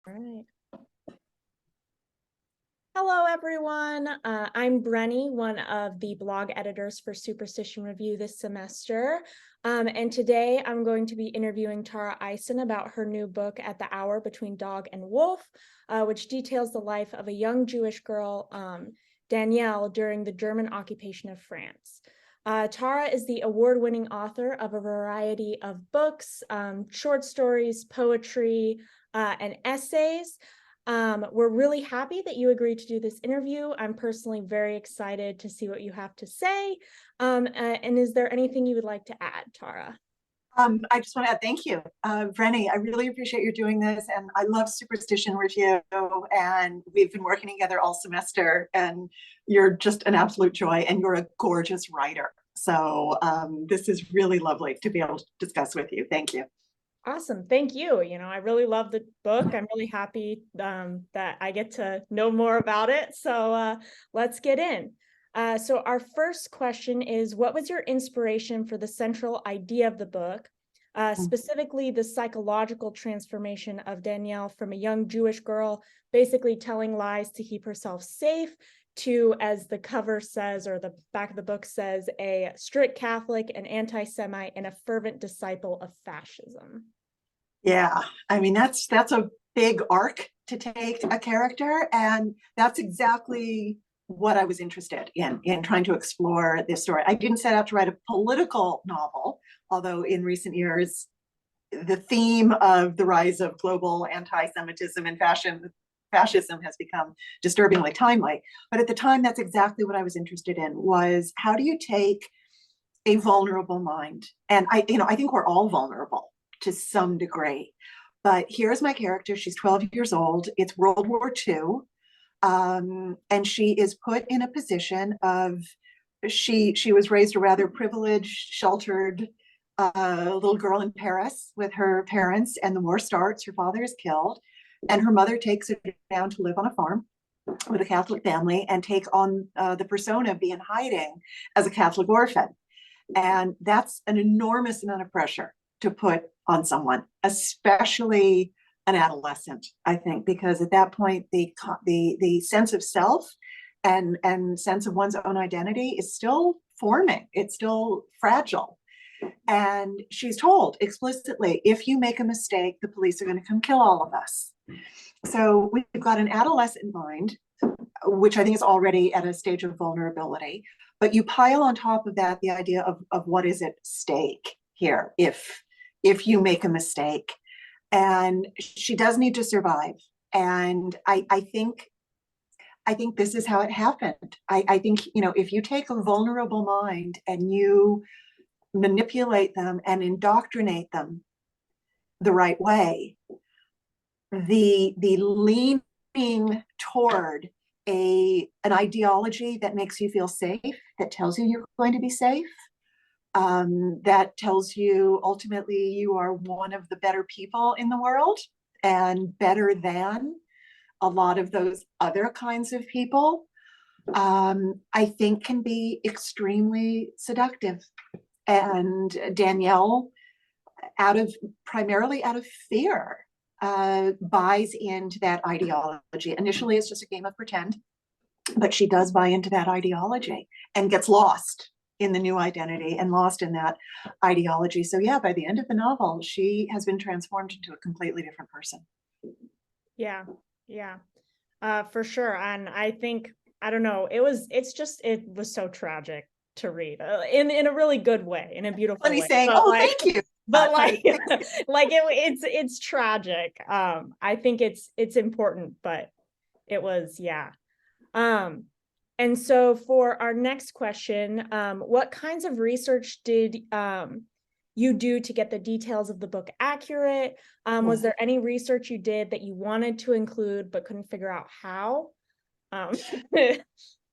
right. Hello, everyone. I'm Brennie, one of the blog editors for Superstition Review this semester. And today I'm going to be interviewing Tara Ison about her new book, At the Hour Between Dog and Wolf, which details the life of a young Jewish girl, Danielle, during the German occupation of France. Tara is the award-winning author of a variety of books, short stories, poetry, and essays. We're really happy that you agreed to do this interview. I'm personally very excited to see what you have to say. And is there anything you would like to add, Tara? I just want to add thank you, Brennie. I really appreciate you doing this, and I love Superstition Review, and we've been working together all semester, and you're just an absolute joy, and you're a gorgeous writer. So this is really lovely to be able to discuss with you. Thank you. Awesome. Thank you. I really love the book. I'm really happy that I get to know more about it. So let's get in. So our first question is, what was your inspiration for the central idea of the book, specifically the psychological transformation of Danielle from a young Jewish girl basically telling lies to keep herself safe to, as the cover says, or the back of the book says, a strict Catholic, an anti-Semite, and a fervent disciple of fascism? Yeah, I mean, that's a big arc to take a character, and that's exactly what I was interested in trying to explore this story. I didn't set out to write a political novel, although in recent years, the theme of the rise of global anti-Semitism and fascism has become disturbingly timely. But at the time, that's exactly what I was interested in, was how do you take a vulnerable mind? And I think we're all vulnerable to some degree. But here's my character. She's 12 years old. It's World War II. And she is put in a position of, she was raised a rather privileged, sheltered little girl in Paris with her parents, and the war starts. Her father is killed, and her mother takes her down to live on a farm with a Catholic family and take on the persona of being in hiding as a Catholic orphan. And that's an enormous amount of pressure to put on someone, especially an adolescent, I think, because at that point, the sense of self and sense of one's own identity is still forming. It's still fragile. And she's told explicitly, if you make a mistake, the police are going to come kill all of us. So we've got an adolescent mind, which I think is already at a stage of vulnerability. But you pile on top of that the idea of what is at stake here if you make a mistake. And she does need to survive. And I think this is how it happened. I think, if you take a vulnerable mind and you manipulate them and indoctrinate them the right way, the leaning toward an ideology that makes you feel safe, that tells you you're going to be safe, that tells you ultimately you are one of the better people in the world and better than a lot of those other kinds of people, I think can be extremely seductive. And Danielle, primarily out of fear, buys into that ideology. Initially, it's just a game of pretend, but she does buy into that ideology and gets lost in the new identity and lost in that ideology. So yeah, by the end of the novel, she has been transformed into a completely different person. Yeah, for sure. And I think, I don't know, it was so tragic to read in a really good way, in a beautiful way. Saying, but thank you. But it's tragic. I think it's important, but it was, yeah. And so for our next question, what kinds of research did you do to get the details of the book accurate? Was there any research you did that you wanted to include but couldn't figure out how?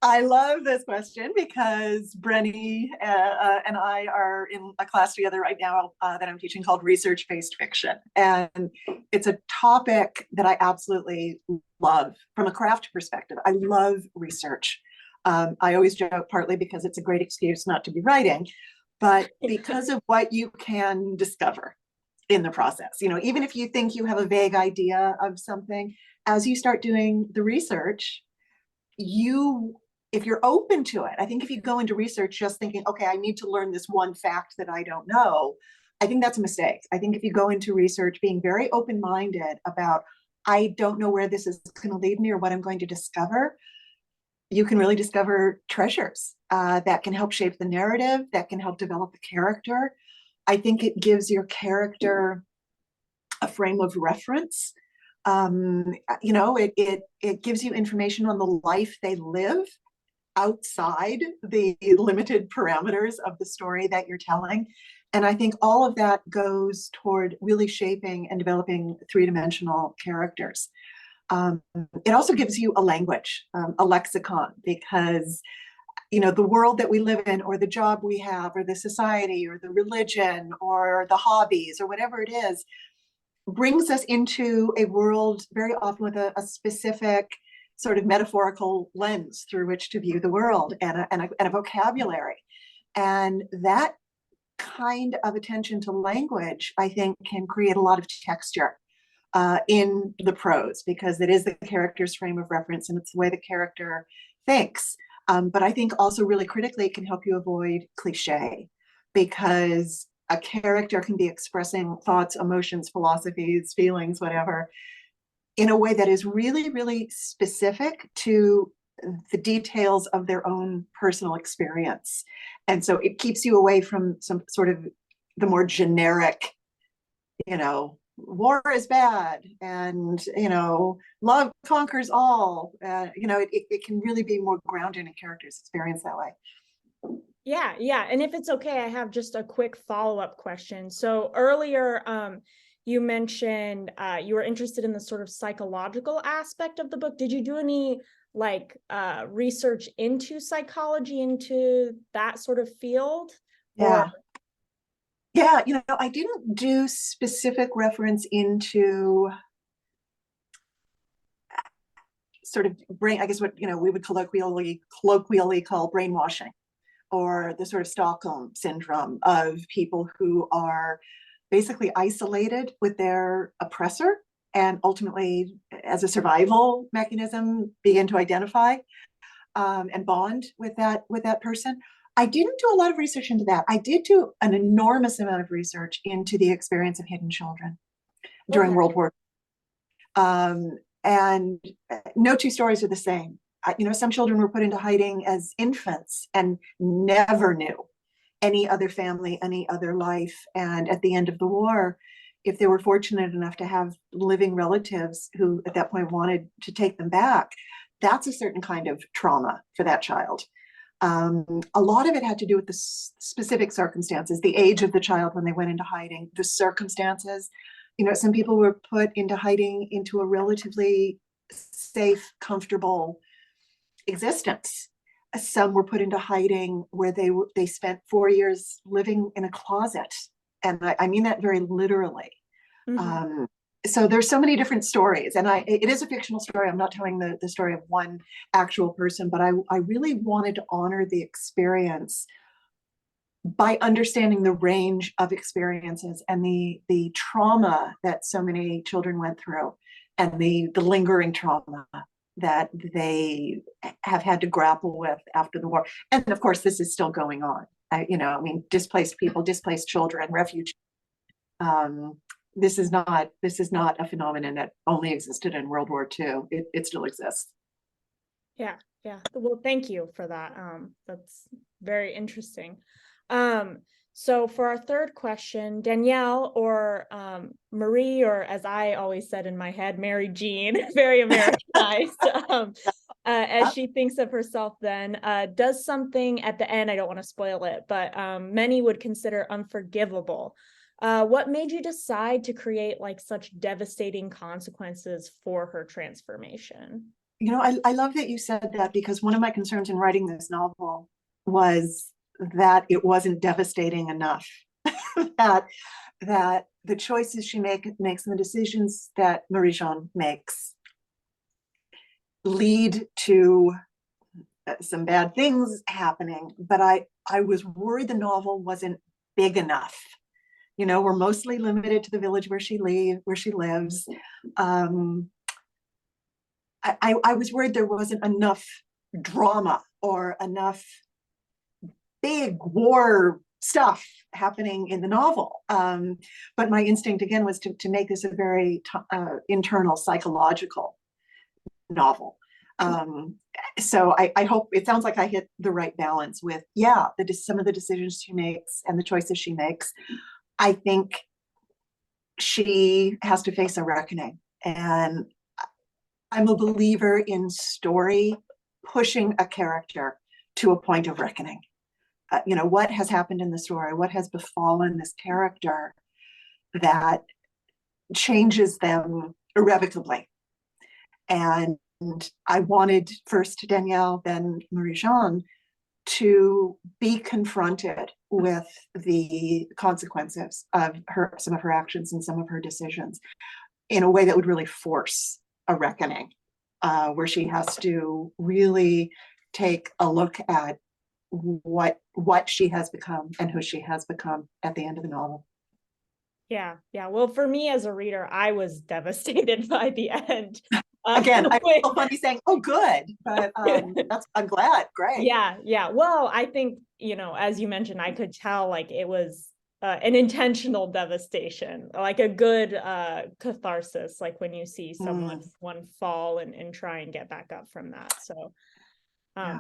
I love this question because Brennie and I are in a class together right now that I'm teaching called research-based fiction. And it's a topic that I absolutely love from a craft perspective. I love research. I always joke, partly because it's a great excuse not to be writing, but because of what you can discover. in the process. You know, even if you think you have a vague idea of something, as you start doing the research, if you're open to it, I think if you go into research just thinking, okay, I need to learn this one fact that I don't know, I think that's a mistake. I think if you go into research being very open-minded about, I don't know where this is going to lead me or what I'm going to discover, you can really discover treasures that can help shape the narrative, that can help develop the character. I think it gives your character a frame of reference. You know, it gives you information on the life they live outside the limited parameters of the story that you're telling. And I think all of that goes toward really shaping and developing three-dimensional characters. It also gives you a language, a lexicon, because you know, the world that we live in, or the job we have, or the society, or the religion, or the hobbies, or whatever it is, brings us into a world very often with a specific sort of metaphorical lens through which to view the world, and a vocabulary. And that kind of attention to language, I think, can create a lot of texture in the prose, because it is the character's frame of reference and it's the way the character thinks. But I think also really critically, it can help you avoid cliche, because a character can be expressing thoughts, emotions, philosophies, feelings, whatever, in a way that is really, really specific to the details of their own personal experience. And so it keeps you away from some sort of the more generic, you know, war is bad, and you know, love conquers all. You know, it can really be more grounded in a character's experience that way. Yeah. And if it's okay, I have just a quick follow-up question. So earlier, you mentioned you were interested in the sort of psychological aspect of the book. Did you do any like research into psychology, into that sort of field? Yeah. Yeah, you know, I didn't do specific reference into sort of brain, I guess what, you know, we would colloquially call brainwashing, or the sort of Stockholm syndrome of people who are basically isolated with their oppressor, and ultimately, as a survival mechanism, begin to identify and bond with that person. I didn't do a lot of research into that. I did do an enormous amount of research into the experience of hidden children during World War. And no two stories are the same. You know, some children were put into hiding as infants and never knew any other family, any other life. And at the end of the war, if they were fortunate enough to have living relatives who at that point wanted to take them back, that's a certain kind of trauma for that child. A lot of it had to do with the specific circumstances, the age of the child when they went into hiding, the circumstances. You know, some people were put into hiding into a relatively safe, comfortable existence. Some were put into hiding where they spent 4 years living in a closet, and I mean that very literally. Mm-hmm. So there's so many different stories, and it is a fictional story. I'm not telling the story of one actual person, but I really wanted to honor the experience by understanding the range of experiences and the trauma that so many children went through, and the lingering trauma that they have had to grapple with after the war. And of course, this is still going on. You know, I mean, displaced people, displaced children, refugees. This is not a phenomenon that only existed in World War II. It still exists. Yeah. Well, thank you for that. That's very interesting. So for our third question, Danielle, or Marie, or as I always said in my head, Mary Jean, very Americanized, as she thinks of herself then, does something at the end, I don't want to spoil it, but many would consider unforgivable. What made you decide to create like such devastating consequences for her transformation? You know, I love that you said that, because one of my concerns in writing this novel was that it wasn't devastating enough. that the choices she makes and the decisions that Marie-Jean makes lead to some bad things happening. But I was worried the novel wasn't big enough You know, we're mostly limited to the village where she lives. I was worried there wasn't enough drama or enough big war stuff happening in the novel. But my instinct again was to make this a very internal psychological novel. So I hope, it sounds like I hit the right balance with, yeah, some of the decisions she makes and the choices she makes. I think she has to face a reckoning. And I'm a believer in story pushing a character to a point of reckoning. You know, what has happened in the story, what has befallen this character that changes them irrevocably. And I wanted first Danielle, then Marie-Jeanne to be confronted with the consequences of some of her actions and some of her decisions in a way that would really force a reckoning, where she has to really take a look at what she has become and who she has become at the end of the novel. Yeah. Well, for me as a reader, I was devastated by the end. Again, I feel funny saying, "Oh, good," but I'm glad. Great. Yeah. Well, I think, you know, as you mentioned, I could tell like it was an intentional devastation, like a good catharsis, like when you see someone one fall and try and get back up from that. So Yeah.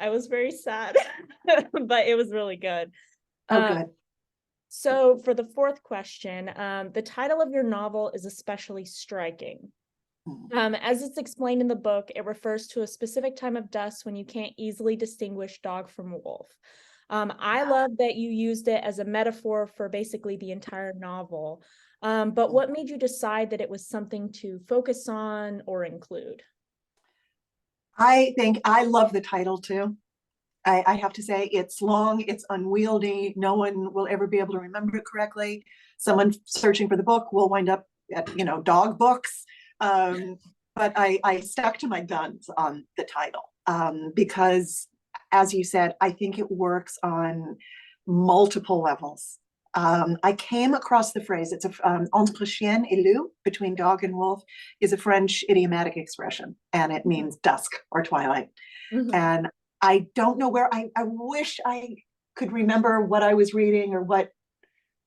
I was very sad, but it was really good. Good. So for the fourth question, the title of your novel is especially striking. As it's explained in the book, it refers to a specific time of dusk when you can't easily distinguish dog from wolf. I love that you used it as a metaphor for basically the entire novel. But what made you decide that it was something to focus on or include? I think I love the title too. I have to say, it's long, it's unwieldy. No one will ever be able to remember it correctly. Someone searching for the book will wind up at, you know, dog books. But I stuck to my guns on the title because, as you said, I think it works on multiple levels. I came across the phrase, it's entre chien et loup, between dog and wolf, is a French idiomatic expression, and it means dusk or twilight. And I don't know where, I wish I could remember what I was reading or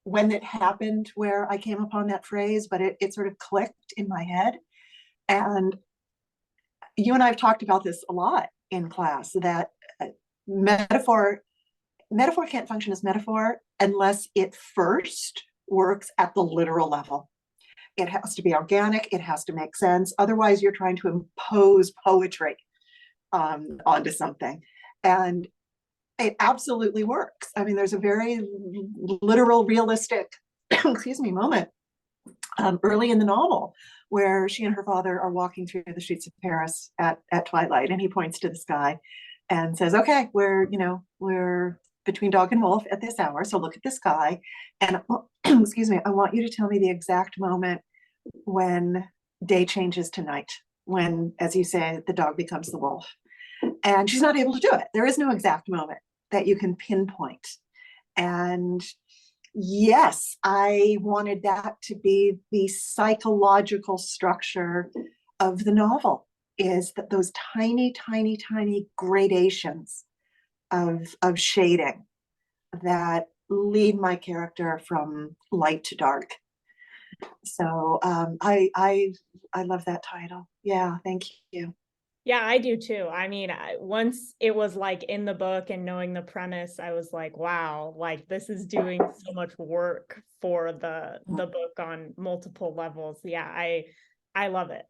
when it happened where I came upon that phrase, but it sort of clicked in my head. And you and I have talked about this a lot in class, that metaphor can't function as metaphor unless it first works at the literal level. It has to be organic, it has to make sense. Otherwise, you're trying to impose poetry onto something. And it absolutely works. I mean, there's a very literal, realistic, excuse me, moment early in the novel where she and her father are walking through the streets of Paris at twilight, and he points to the sky and says, "Okay, we're between dog and wolf at this hour, so look at the sky, and excuse me, I want you to tell me the exact moment when day changes to night, when, as you say, the dog becomes the wolf." And she's not able to do it. There is no exact moment that you can pinpoint. And yes, I wanted that to be the psychological structure of the novel, is that those tiny, tiny, tiny gradations of shading that lead my character from light to dark. So I love that title. Yeah, thank you. Yeah, I do too. I mean, once it was like in the book and knowing the premise, I was like, wow, like this is doing so much work for the book on multiple levels. Yeah, I love it.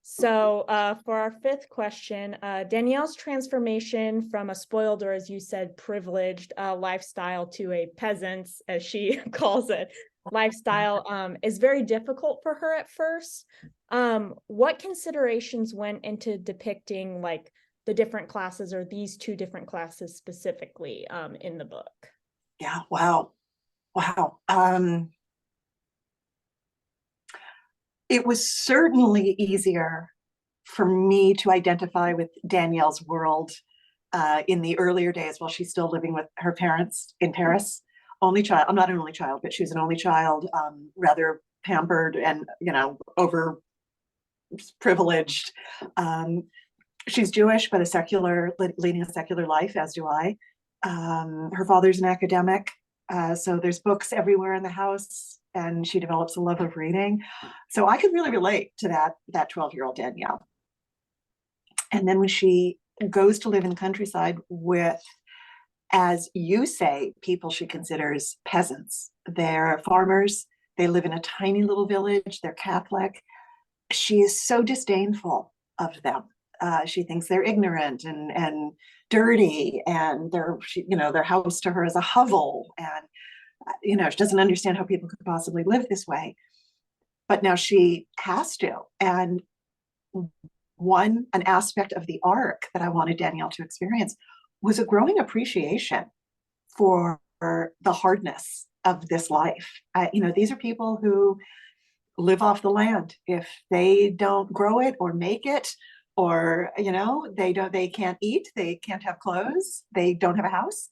So for our fifth question, Danielle's transformation from a spoiled, or as you said, privileged lifestyle to a peasant's, as she calls it, lifestyle is very difficult for her at first. What considerations went into depicting like the different classes, or these two different classes specifically, in the book? Yeah, wow. It was certainly easier for me to identify with Danielle's world in the earlier days while she's still living with her parents in Paris. only child. I'm not an only child, but she was an only child, rather pampered and, over privileged. She's Jewish, but leading a secular life, as do I. Her father's an academic, so there's books everywhere in the house, and she develops a love of reading. So I could really relate to that 12-year-old Danielle. And then when she goes to live in the countryside with, as you say, people she considers peasants. They're farmers. They live in a tiny little village. They're Catholic. She is so disdainful of them. She thinks they're ignorant and dirty, and their house to her is a hovel, and she doesn't understand how people could possibly live this way. But now she has to. And an aspect of the arc that I wanted Danielle to experience was a growing appreciation for the hardness of this life. These are people who live off the land. If they don't grow it or make it, or they can't eat, they can't have clothes, they don't have a house,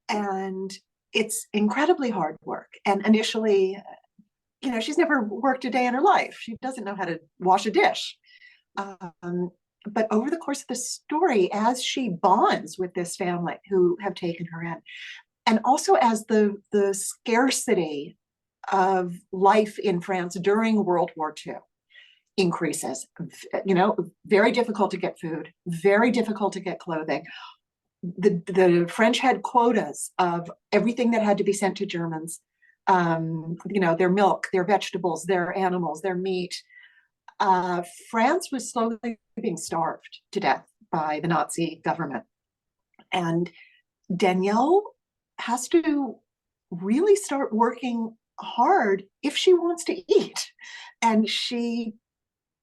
and it's incredibly hard work. And initially, she's never worked a day in her life. She doesn't know how to wash a dish. But over the course of the story, as she bonds with this family who have taken her in, and also as the scarcity of life in France during World War II increases, very difficult to get food, very difficult to get clothing. The French had quotas of everything that had to be sent to Germans, their milk, their vegetables, their animals, their meat. France was slowly being starved to death by the Nazi government. And Danielle has to really start working hard if she wants to eat. And she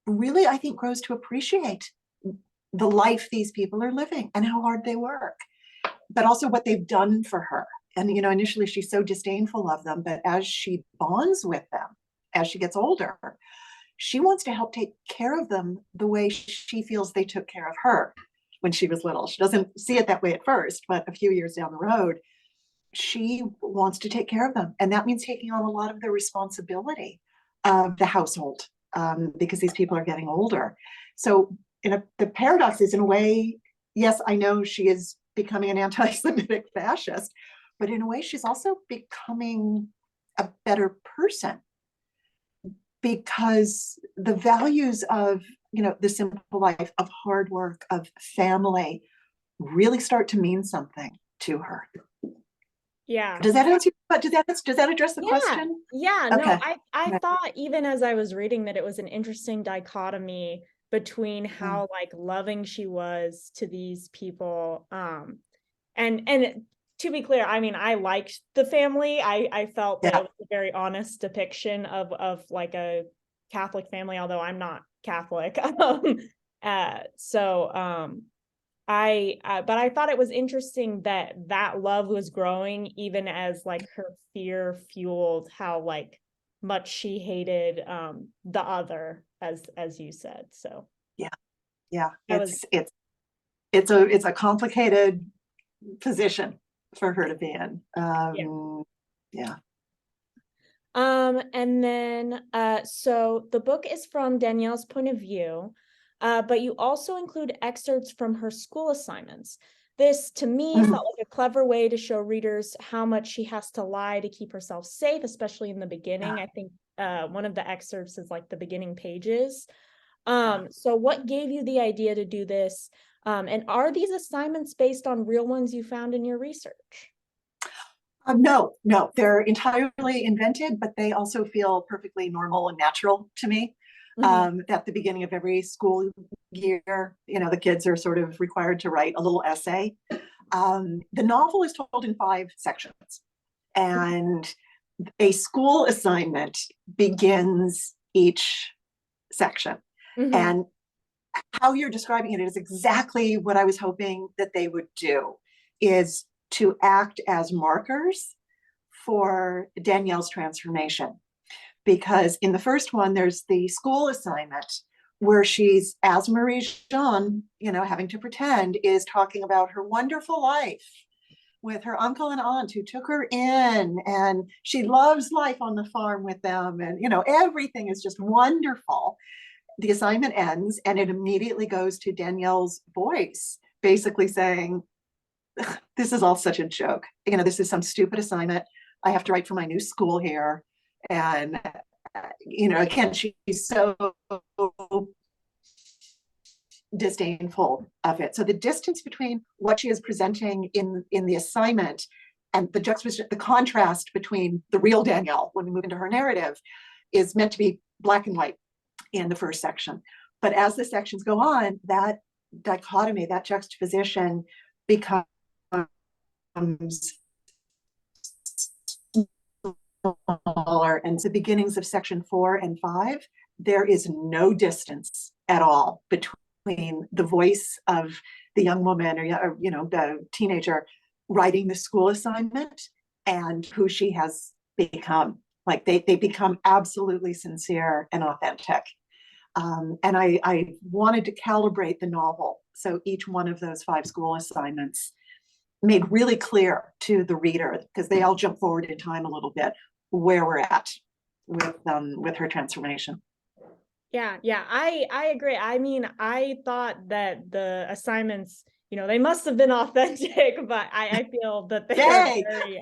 really, I think, grows to appreciate the life these people are living and how hard they work, but also what they've done for her. And, initially she's so disdainful of them, but as she bonds with them, as she gets older, she wants to help take care of them the way she feels they took care of her when she was little. She doesn't see it that way at first, but a few years down the road, she wants to take care of them. And that means taking on a lot of the responsibility of the household, because these people are getting older. So the paradox is, in a way, yes, I know she is becoming an anti-Semitic fascist, but in a way, she's also becoming a better person, because the values of, the simple life, of hard work, of family, really start to mean something to her. Yeah. Does that answer? But does that address the Yeah. question? Yeah. Okay. No, I thought, even as I was reading, that it was an interesting dichotomy between how like loving she was to these people. And to be clear, I mean, I liked the family. I felt that it was a very honest depiction of like a Catholic family, although I'm not Catholic. But I thought it was interesting that love was growing, even as like her fear fueled how like much she hated the other, as you said. So yeah, it's a complicated position for her to be in. Yeah. And then so the book is from Danielle's point of view, but you also include excerpts from her school assignments. This, to me, felt like a clever way to show readers how much she has to lie to keep herself safe, especially in the beginning. I think one of the excerpts is like the beginning pages. So what gave you the idea to do this? And are these assignments based on real ones you found in your research? No, they're entirely invented, but they also feel perfectly normal and natural to me. At the beginning of every school year, the kids are sort of required to write a little essay. The novel is told in 5 sections, and a school assignment begins each section. And how you're describing it is exactly what I was hoping that they would do, is to act as markers for Danielle's transformation. Because in the first one, there's the school assignment where she's, as Marie Jean, having to pretend, is talking about her wonderful life with her uncle and aunt who took her in, and she loves life on the farm with them, and everything is just wonderful. The assignment ends and it immediately goes to Danielle's voice, basically saying, this is all such a joke. This is some stupid assignment. I have to write for my new school here. And, again, she's so disdainful of it. So the distance between what she is presenting in the assignment and the juxtaposition, the contrast between the real Danielle when we move into her narrative is meant to be black and white in the first section. But as the sections go on, that dichotomy, that juxtaposition becomes smaller. And the beginnings of section 4 and 5, there is no distance at all between the voice of the young woman or the teenager writing the school assignment and who she has become. Like they become absolutely sincere and authentic. And I wanted to calibrate the novel so each one of those 5 school assignments made really clear to the reader, because they all jump forward in time a little bit, where we're at with her transformation. Yeah, I agree. I mean, I thought that the assignments, they must have been authentic, but I feel that they are very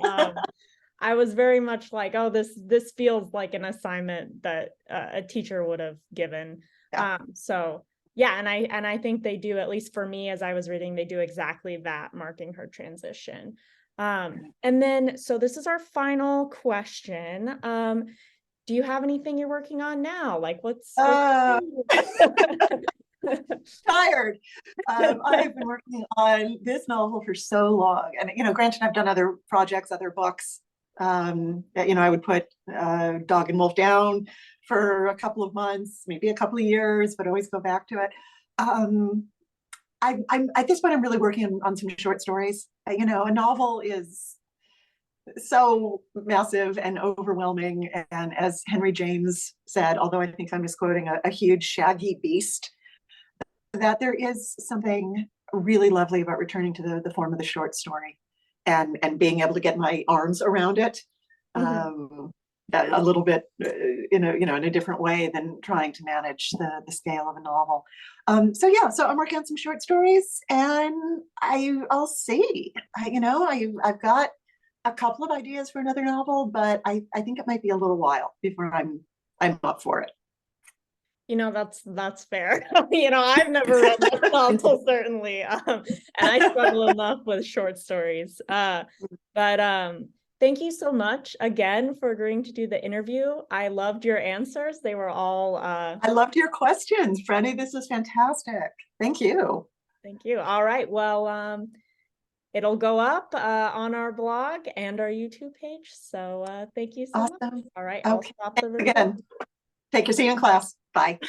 I was very much like, oh, this feels like an assignment that a teacher would have given. Yeah. So yeah, and I think they do, at least for me as I was reading, they do exactly that, marking her transition. And then, so this is our final question. Do you have anything you're working on now? Like what's tired. I've been working on this novel for so long, and granted, I've done other projects, other books. I would put Dog and Wolf down for a couple of months, maybe a couple of years, but always go back to it. I'm at this point, I'm really working on some short stories. A novel is so massive and overwhelming, and as Henry James said, although I think I'm misquoting, a huge shaggy beast, that there is something really lovely about returning to the form of the short story and being able to get my arms around it a little bit in a different way than trying to manage the scale of a novel. So I'm working on some short stories, and I'll see. I've got a couple of ideas for another novel, but I think it might be a little while before I'm up for it. That's fair. I've never read that novel, certainly. And I struggle enough with short stories. But thank you so much again for agreeing to do the interview. I loved your answers. They were all I loved your questions, Brennie. This was fantastic. Thank you. Thank you. All right. Well, it'll go up on our blog and our YouTube page. So thank you so much. All right. Okay. I'll stop the recording. Again, see you in class. Bye.